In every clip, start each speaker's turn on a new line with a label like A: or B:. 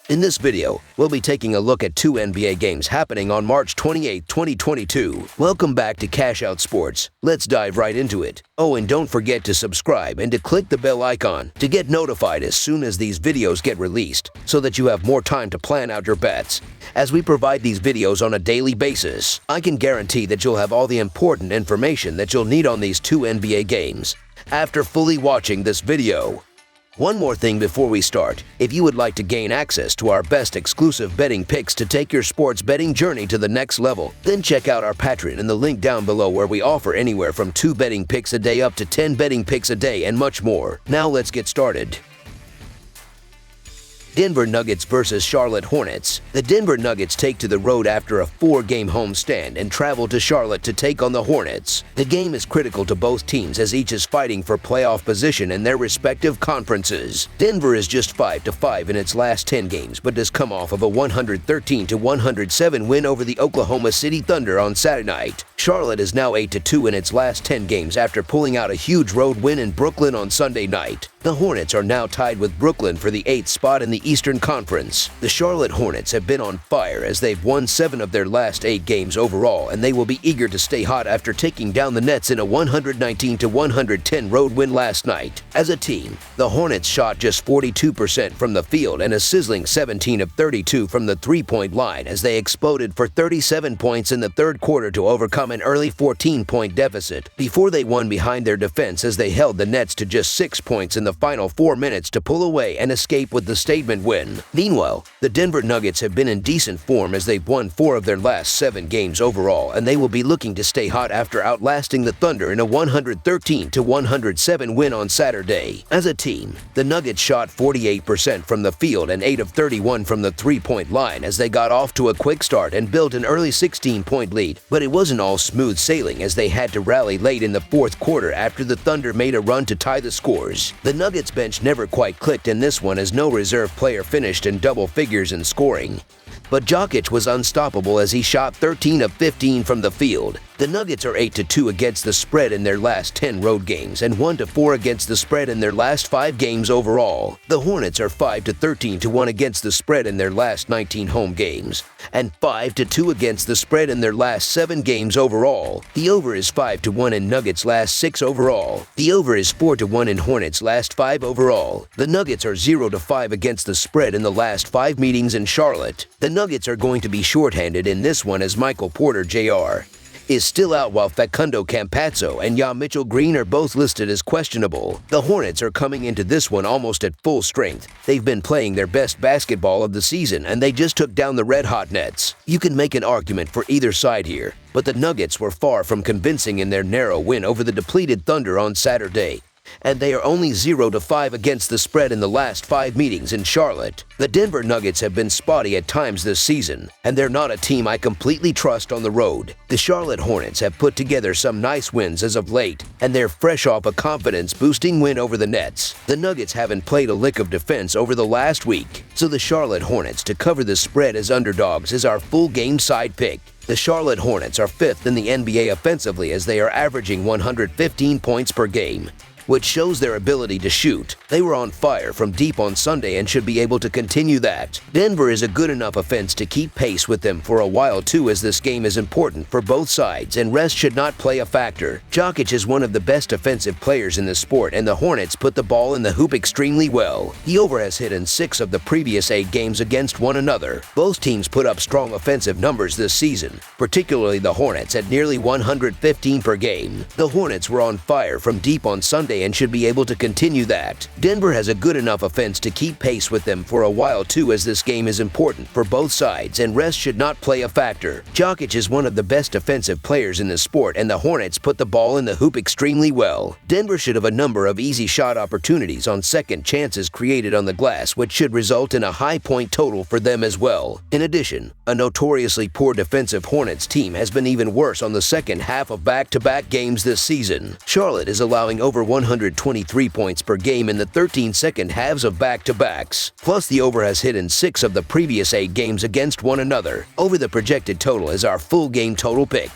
A: In this video, we'll be taking a look at two NBA games happening on March 28, 2022. Welcome back to Cash Out Sports. Let's dive right into it. Oh, and don't forget to subscribe and to click the bell icon to get notified as soon as these videos get released, so that you have more time to plan out your bets. As we provide these videos on a daily basis, I can guarantee that you'll have all the important information that you'll need on these two NBA games after fully watching this video. One more thing before we start. If you would like to gain access to our best exclusive betting picks to take your sports betting journey to the next level, then check out our Patreon in the link down below, where we offer anywhere from 2 betting picks a day up to 10 betting picks a day and much more. Now let's get started. Denver Nuggets versus Charlotte Hornets. The Denver Nuggets take to the road after a 4-game homestand and travel to Charlotte to take on the Hornets. The game is critical to both teams as each is fighting for playoff position in their respective conferences. Denver is just 5-5 in its last 10 games, but has come off of a 113-107 win over the Oklahoma City Thunder on Saturday night. Charlotte is now 8-2 in its last 10 games after pulling out a huge road win in Brooklyn on Sunday night. The Hornets are now tied with Brooklyn for the 8th spot in the Eastern Conference. The Charlotte Hornets have been on fire as they've won 7 of their last 8 games overall, and they will be eager to stay hot after taking down the Nets in a 119-110 road win last night. As a team, the Hornets shot just 42% from the field and a sizzling 17 of 32 from the three-point line as they exploded for 37 points in the third quarter to overcome an early 14-point deficit before they won behind their defense as they held the Nets to just 6 points in the final 4 minutes to pull away and escape with the statement win. Meanwhile, the Denver Nuggets have been in decent form as they've won 4 of their last 7 games overall, and they will be looking to stay hot after outlasting the Thunder in a 113-107 win on Saturday. As a team, the Nuggets shot 48% from the field and 8 of 31 from the three-point line as they got off to a quick start and built an early 16-point lead, but it wasn't all smooth sailing as they had to rally late in the fourth quarter after the Thunder made a run to tie the scores. The Nuggets bench never quite clicked in this one as no reserve player finished in double figures in scoring. But Jokic was unstoppable as he shot 13 of 15 from the field. The Nuggets are 8-2 against the spread in their last 10 road games and 1-4 against the spread in their last 5 games overall. The Hornets are 5-13-1 against the spread in their last 19 home games and 5-2 against the spread in their last 7 games overall. The over is 5-1 in Nuggets' last 6 overall. The over is 4-1 in Hornets' last 5 overall. The Nuggets are 0-5 against the spread in the last 5 meetings in Charlotte. The Nuggets are going to be shorthanded in this one as Michael Porter Jr. is still out, while Facundo Campazzo and Mitchell Green are both listed as questionable. The Hornets are coming into this one almost at full strength. They've been playing their best basketball of the season, and they just took down the red-hot Nets. You can make an argument for either side here, but the Nuggets were far from convincing in their narrow win over the depleted Thunder on Saturday, and they are only 0-5 against the spread in the last 5 meetings in Charlotte. The Denver Nuggets have been spotty at times this season, and they're not a team I completely trust on the road. The Charlotte Hornets have put together some nice wins as of late, and they're fresh off a confidence-boosting win over the Nets. The Nuggets haven't played a lick of defense over the last week, so the Charlotte Hornets to cover the spread as underdogs is our full game side pick. The Charlotte Hornets are 5th in the NBA offensively as they are averaging 115 points per game, which shows their ability to shoot. They were on fire from deep on Sunday and should be able to continue that. Denver is a good enough offense to keep pace with them for a while too, as this game is important for both sides and rest should not play a factor. Jokic is one of the best offensive players in the sport, and the Hornets put the ball in the hoop extremely well. The over has hit in 6 of the previous 8 games against one another. Both teams put up strong offensive numbers this season, particularly the Hornets at nearly 115 per game. The Hornets were on fire from deep on Sunday and should be able to continue that. Denver has a good enough offense to keep pace with them for a while too, as this game is important for both sides and rest should not play a factor. Jokic is one of the best defensive players in the sport, and the Hornets put the ball in the hoop extremely well. Denver should have a number of easy shot opportunities on second chances created on the glass, which should result in a high point total for them as well. In addition, a notoriously poor defensive Hornets team has been even worse on the second half of back-to-back games this season. Charlotte is allowing over 123 points per game in the 13 second halves of back-to-backs. Plus, the over has hit in 6 of the previous 8 games against one another. Over the projected total is our full game total pick.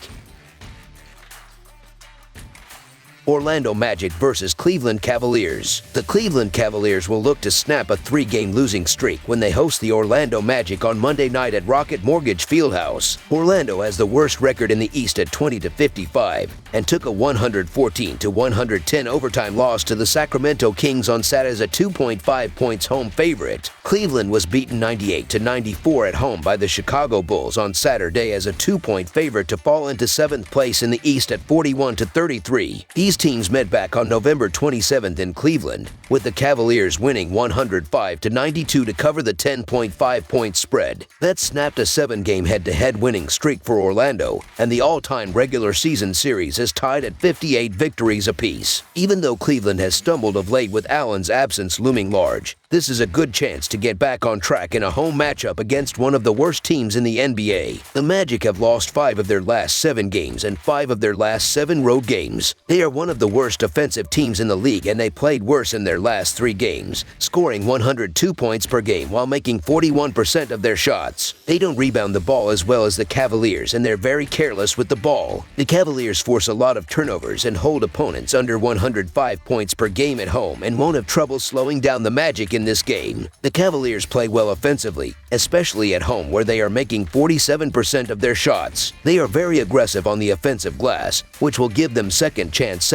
A: Orlando Magic versus Cleveland Cavaliers. The Cleveland Cavaliers will look to snap a 3-game losing streak when they host the Orlando Magic on Monday night at Rocket Mortgage Fieldhouse. Orlando has the worst record in the East at 20-55 and took a 114-110 overtime loss to the Sacramento Kings on Saturday as a 2.5 points home favorite. Cleveland was beaten 98-94 at home by the Chicago Bulls on Saturday as a 2-point favorite to fall into 7th place in the East at 41-33. These teams met back on November 27th in Cleveland, with the Cavaliers winning 105-92 to cover the 10.5-point spread. That snapped a 7-game head-to-head winning streak for Orlando, and the all-time regular season series is tied at 58 victories apiece. Even though Cleveland has stumbled of late with Allen's absence looming large, this is a good chance to get back on track in a home matchup against one of the worst teams in the NBA. The Magic have lost 5 of their last 7 games and 5 of their last 7 road games. They are one of the worst offensive teams in the league, and they played worse in their last 3 games, scoring 102 points per game while making 41% of their shots. They don't rebound the ball as well as the Cavaliers, and they're very careless with the ball. The Cavaliers force a lot of turnovers and hold opponents under 105 points per game at home and won't have trouble slowing down the Magic in this game. The Cavaliers play well offensively, especially at home where they are making 47% of their shots. They are very aggressive on the offensive glass, which will give them second chance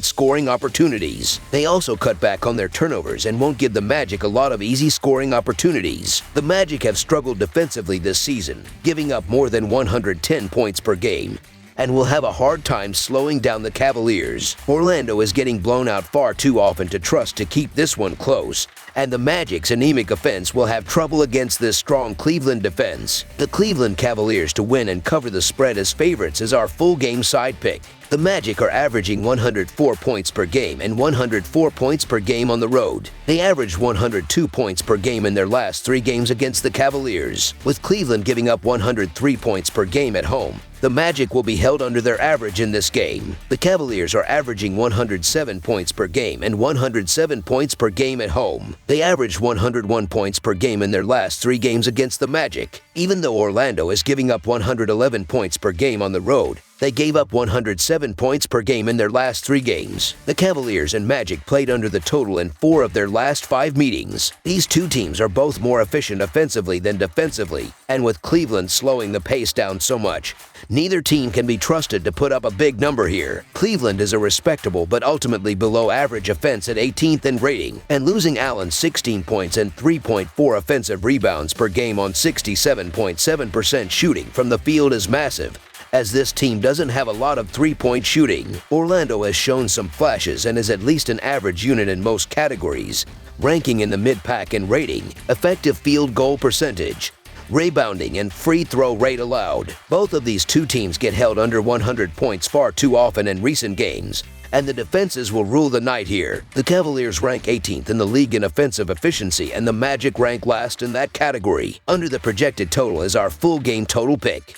A: scoring opportunities. They also cut back on their turnovers and won't give the Magic a lot of easy scoring opportunities. The Magic have struggled defensively this season, giving up more than 110 points per game, and will have a hard time slowing down the Cavaliers. Orlando is getting blown out far too often to trust to keep this one close, and the Magic's anemic offense will have trouble against this strong Cleveland defense. The Cleveland Cavaliers to win and cover the spread as favorites is our full game side pick. The Magic are averaging 104 points per game and 104 points per game on the road. They averaged 102 points per game in their last 3 games against the Cavaliers, with Cleveland giving up 103 points per game at home. The Magic will be held under their average in this game. The Cavaliers are averaging 107 points per game and 107 points per game at home. They averaged 101 points per game in their last 3 games against the Magic. Even though Orlando is giving up 111 points per game on the road, they gave up 107 points per game in their last 3 games. The Cavaliers and Magic played under the total in 4 of their last 5 meetings. These 2 teams are both more efficient offensively than defensively, and with Cleveland slowing the pace down so much, neither team can be trusted to put up a big number here. Cleveland is a respectable but ultimately below average offense at 18th in rating, and losing Allen 16 points and 3.4 offensive rebounds per game on 67.7% shooting from the field is massive, as this team doesn't have a lot of 3-point shooting. Orlando has shown some flashes and is at least an average unit in most categories, ranking in the mid-pack in rating, effective field goal percentage, rebounding, and free throw rate allowed. Both of these 2 teams get held under 100 points far too often in recent games, and the defenses will rule the night here. The Cavaliers rank 18th in the league in offensive efficiency, and the Magic rank last in that category. Under the projected total is our full game total pick.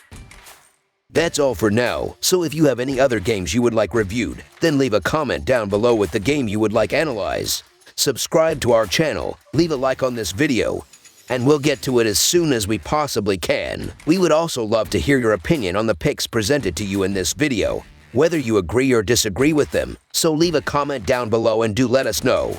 A: That's all for now, so if you have any other games you would like reviewed, then leave a comment down below with the game you would like analyzed. Subscribe to our channel, leave a like on this video, and we'll get to it as soon as we possibly can. We would also love to hear your opinion on the picks presented to you in this video, whether you agree or disagree with them, so leave a comment down below and do let us know.